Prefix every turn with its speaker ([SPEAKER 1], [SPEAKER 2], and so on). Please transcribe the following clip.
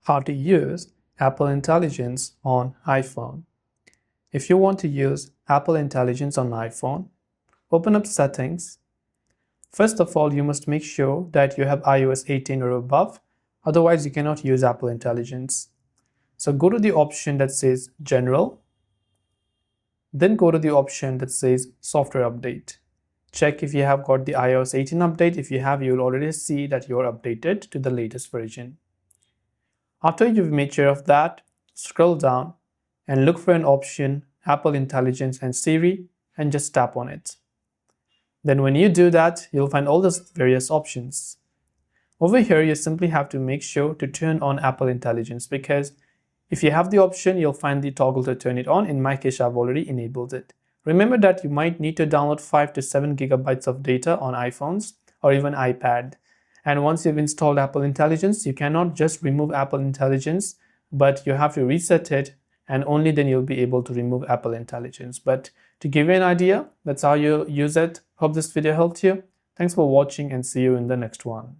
[SPEAKER 1] How to use Apple Intelligence on iPhone. If you want to use Apple Intelligence on iPhone, open up Settings. First of all, you must make sure that you have iOS 18 or above, otherwise you cannot use Apple Intelligence. So go to the option that says General, then go to the option that says Software Update. Check if you have got the iOS 18 update. If you have, you'll already see that you're updated to the latest version. After you've made sure of that, scroll down and look for an option Apple Intelligence and Siri and just tap on it. Then when you do that, you'll find all those various options. Over here, you simply have to make sure to turn on Apple Intelligence, because if you have the option, you'll find the toggle to turn it on. In my case, I've already enabled it. Remember that you might need to download 5 to 7 gigabytes of data on iPhones or even iPad. And once you've installed Apple Intelligence, you cannot just remove Apple Intelligence, but you have to reset it, and only then you'll be able to remove Apple Intelligence. But to give you an idea, that's how you use it. Hope this video helped you. Thanks for watching and see you in the next one.